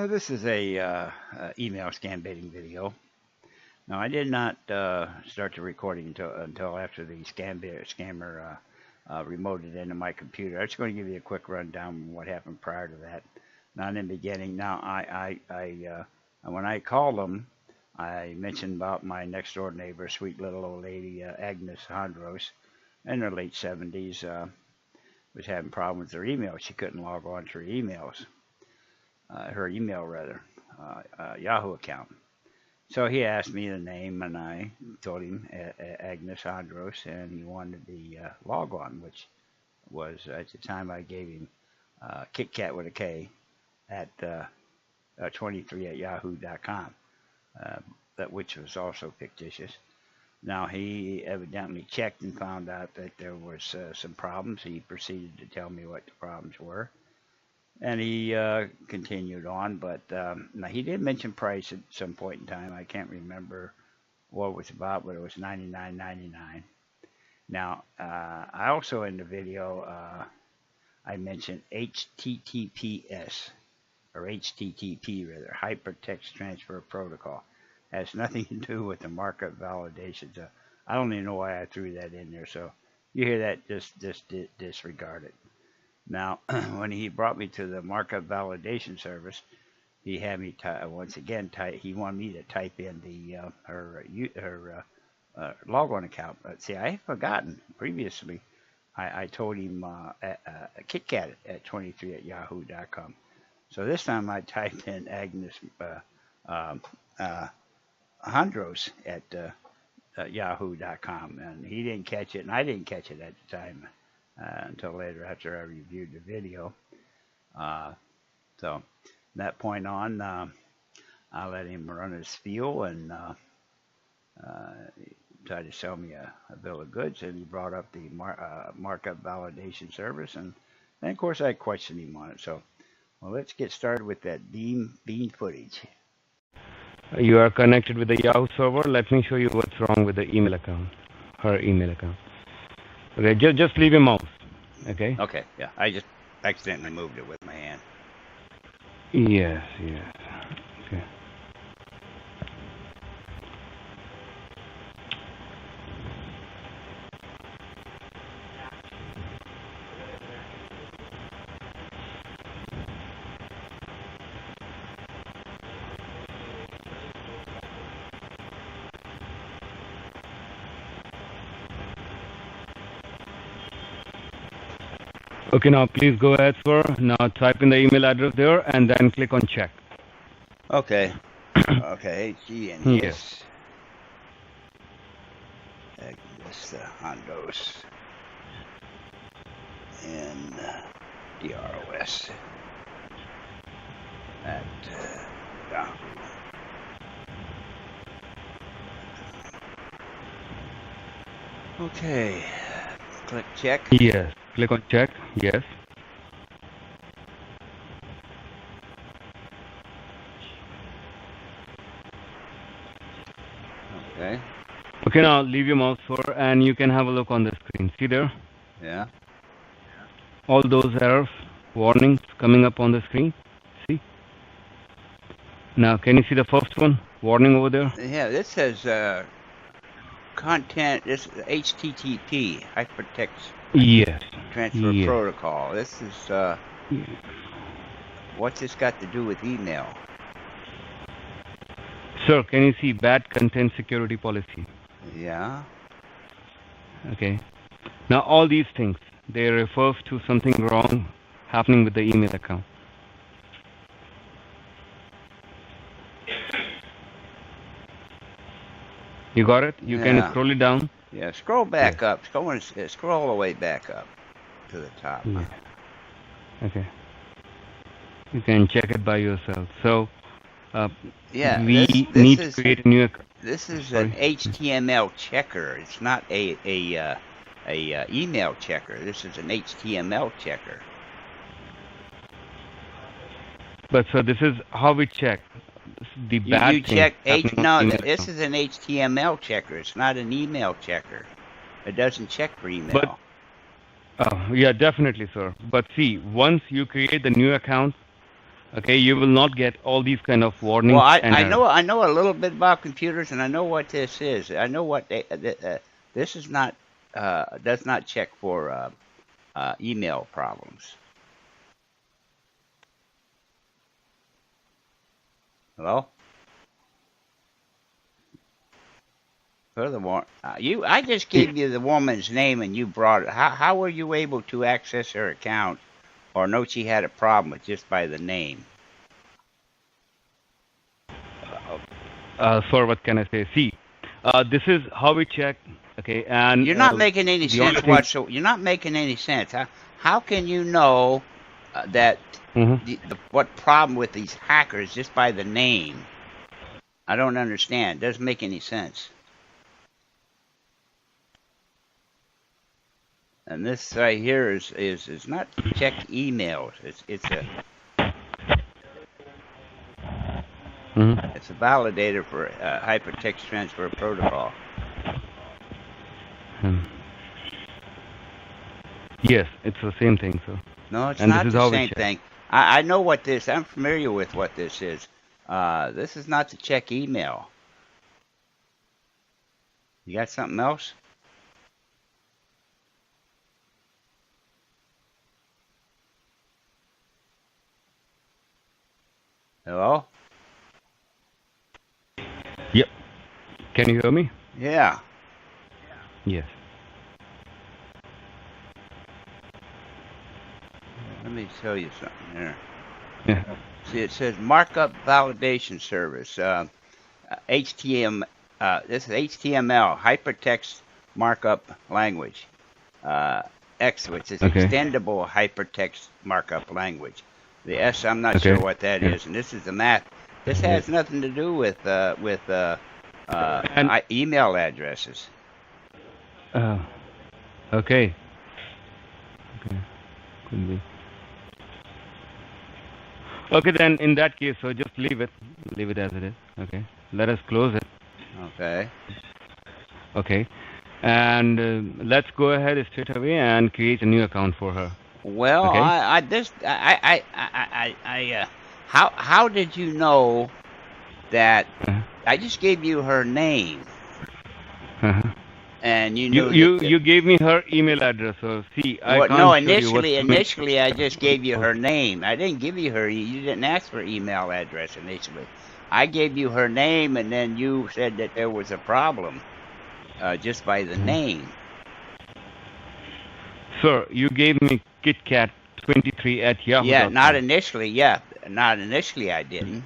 This is a email scam baiting video. Now, I did not start the recording until after the scammer remoted into my computer. I'm just going to give you a quick rundown of what happened prior to that. Not in the beginning. Now, when I called them, I mentioned about my next door neighbor, sweet little old lady, Agnes Hondros, in her late 70s, was having problems with her email. She couldn't log on to her emails. Her email rather, Yahoo account. So he asked me the name, and I told him Agnes Hondros, and he wanted the log on, which was at the time I gave him Kit Kat with a K at 23 at yahoo.com, which was also fictitious. Now he evidently checked and found out that there was some problems. He proceeded to tell me what the problems were. And he continued on, but now he did mention price at some point in time. I can't remember what it was about, but it was $99.99. Now, I also in the video I mentioned HTTPS or HTTP rather, Hypertext Transfer Protocol. It has nothing to do with the markup validations. I don't even know why I threw that in there. So you hear that, just disregard it. Now, when he brought me to the markup validation service, he had me once again he wanted me to type in the her logon account. But see, I had forgotten previously. I told him KitKat at 23 at yahoo.com. So this time I typed in Agnes Hondros at yahoo.com, and he didn't catch it, and I didn't catch it at the time. Until later after I reviewed the video. So from that point on, I let him run his spiel and tried to sell me a bill of goods, and he brought up the markup validation service, and of course I questioned him on it. So well, let's get started with that bean footage. You are connected with the Yahoo server. Let me show you what's wrong with the email account, her email account. Okay, just leave your mouse. Okay. Okay. Yeah, I just accidentally moved it with my hand. Yes. Okay. Okay, now please go ahead, sir. Now type in the email address there and then click on check. Okay. Okay, HG and yes. Agnes Hondros and DROS at Yahoo. Okay. Click check. Yes. Click on check. Yes. Okay. Okay, now leave your mouse for, and you can have a look on the screen. See there? Yeah. All those errors, warnings coming up on the screen. See? Now, can you see the first one? Warning over there? Yeah, this says content. This is HTTP, Hypertext Transfer Protocol. This is what's this got to do with email? Sir, can you see bad content security policy? Yeah. Okay. Now all these things, they refer to something wrong happening with the email account. You got it? You can scroll it down. Yeah, scroll back up. Scroll all the way back up to the top. Yeah. Okay. You can check it by yourself. So, we need to create a new account. This is an HTML checker. It's not a email checker. This is an HTML checker. But so this is how we check the bad you check this is an HTML checker. It's not an email checker. It doesn't check for email. But, yeah, definitely, sir. But see, once you create the new account, Okay, you will not get all these kind of Well, warnings and errors. I know a little bit about computers, and I know what this is. I know what this is not does not check for email problems. Hello. Furthermore, I just gave you the woman's name, and you brought it. How were you able to access her account or know she had a problem with just by the name? So what can I say? See, this is how we check. Okay, and You're not making any the only sense thing. whatsoever. You're not making any sense. How can you know that Mhm. what problem with these hackers just by the name? I don't understand. It doesn't make any sense. And this right here is not to check emails. Mhm. It's a validator for hypertext transfer protocol. Hmm. Yes, it's the same thing, sir. No, it's And this not is the how we same check. thing. I know what this. I'm familiar with what this is. This is not to check email. You got something else? Hello? Yep. Can you hear me? Yeah. Yes. Let me tell you something here. Yeah. See, it says markup validation service. HTML. This is HTML, hypertext markup language. X, which is Okay. extendable hypertext markup language. The S, I'm not Okay. sure what that Yeah. is, and this is the math. This Yeah. has nothing to do with And email addresses. uh, okay. Okay. Could be. Okay, then in that case, so just leave it. Leave it as it is. Okay. Let us close it. Okay. Okay. And let's go ahead straight away and create a new account for her. Well, Okay. how did you know that? Uh-huh. I just gave you her name, Uh-huh. and you You knew you that. you gave me her email address. So see, I What? No, can't show you what's coming. initially, I just gave you her name. I didn't give you her. You didn't ask for email address initially. I gave you her name, and then you said that there was a problem just by the name. Sir, you gave me KitKat23 at Yeah, yahoo.com. not initially. Yeah, not initially. I didn't.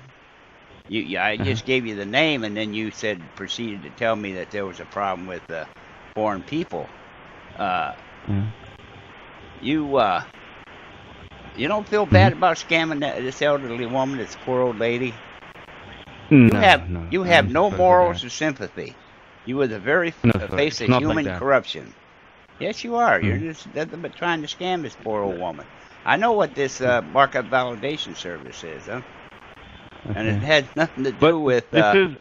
I just gave you the name, and then you proceeded to tell me that there was a problem with foreign people. You you don't feel bad about scamming this elderly woman, this poor old lady. No, You have I'm so no sorry for morals that. or sympathy. You are the very No, sir, face it's of not like human that. corruption. Yes, you are. You're Mm. just nothing but trying to scam this poor old woman. I know what this markup validation service is, huh? And it Okay. has nothing to But do with this is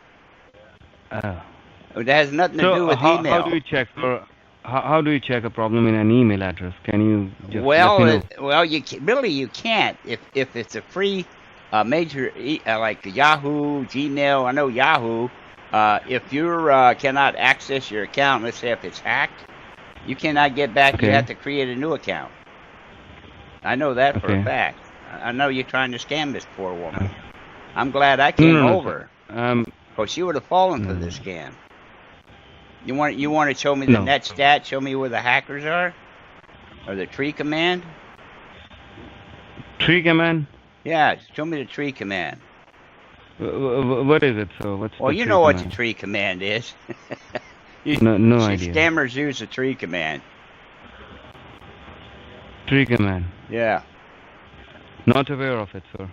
it has nothing to do so. with How do email. you check for? How do you check a problem in an email address? Can you just let me know? Well, you can't if it's a free major like Yahoo, Gmail. I know Yahoo. If you cannot access your account, let's say if it's hacked, you cannot get back. You Okay. have to create a new account. I know that for a Okay. fact. I know you're trying to scam this poor woman. I'm glad I No, came no, sir. over, because she would have fallen for No, this scam. You want to show me the no. net stat? Show me where the hackers are, or the tree command? Tree command. Yeah, show me the tree command. What is it? So what's Well, the you tree know what the command? tree command is. No idea. Stammers use the tree command. Tree command. Yeah. Not aware of it, sir.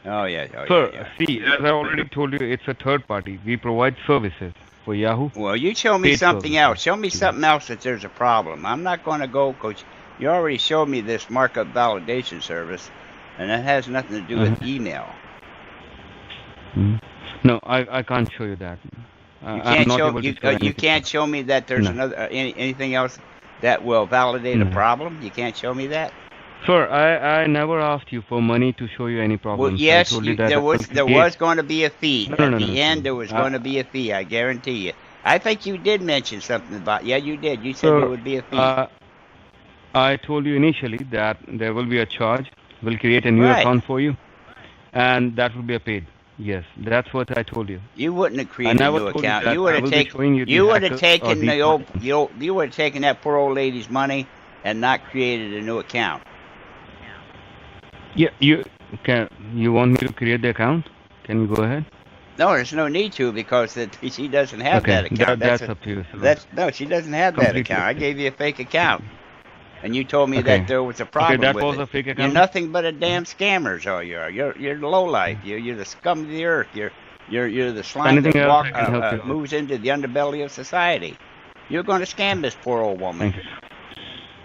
Oh yeah. Sir, see, as I already told you, it's a third party. We provide services for Yahoo. Well, you show me Paid something services. else. Show me something else that there's a problem. I'm not going to go, Coach. You already showed me this markup validation service, and that has nothing to do with email. Mhm. No, I can't show you that. You I'm can't not show able to you show you anything. can't show me that there's No. another anything else that will validate a No. problem. You can't show me that. Sir, I never asked you for money to show you any Well, problems. I yes, told you that I will there create. was going to be a fee. No, no, At no, no, the sir. end, there was going to be a fee. I guarantee you. I think you did mention something about. Yeah, you did. You said there Sir, would be a fee. I told you initially that there will be a charge. We'll create a new Right. account for you, and that will be a paid. Yes, that's what I told you. You wouldn't have I created a never new told you account. that I will be showing you the You would have hackers or taken the the old parties. you would have taken that poor old lady's money and not created a new account. Yeah, you want me to create the account? Can you go ahead? No, there's no need to because she doesn't have Okay, that account. that's up to you, sir. No, she doesn't have that Completely account. up I to you. gave you a fake account, and you told me that Okay. there was a Okay, problem that with was it. a fake You're account. nothing but a damn scammer, is all you are. You're the low life. You're the scum of the earth. You're the slime Anything that else I can help you out? moves into the underbelly of society. You're going to scam this poor old woman. Thank you.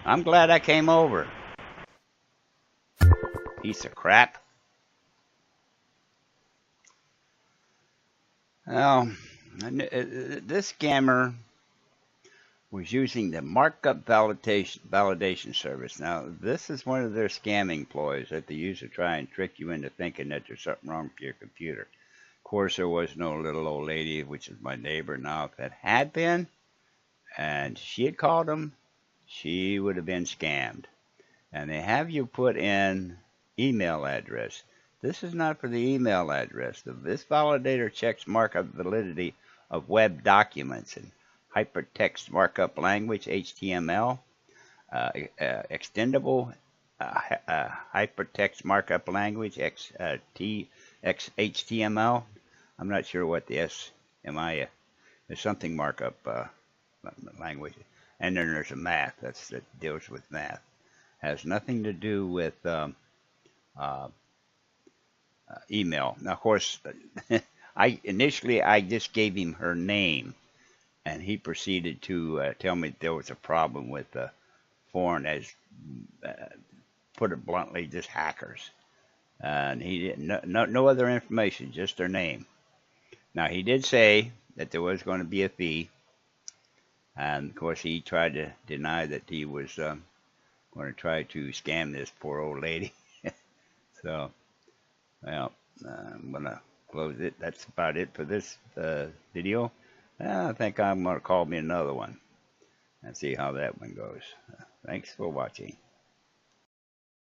I'm glad I came over. Piece of crap. Well, this scammer was using the markup validation service. Now, this is one of their scamming ploys that they use to try and trick you into thinking that there's something wrong with your computer. Of course, there was no little old lady, which is my neighbor now. If it had been, and she had called them, she would have been scammed. And they have you put in email address. This is not for the email address. This validator checks markup validity of web documents and hypertext markup language, HTML, extendable hypertext markup language, HTML. I'm not sure what the SMI is. Something markup language. And then there's a math that deals with math. Has nothing to do with email. Now, of course, I just gave him her name, and he proceeded to tell me there was a problem with foreign, as uh, put it bluntly, just hackers. And he didn't no other information, just their name. Now he did say that there was going to be a fee, and of course he tried to deny that he was going to try to scam this poor old lady. So, well, I'm going to close it. That's about it for this video. I think I'm going to call me another one and see how that one goes. Thanks for watching.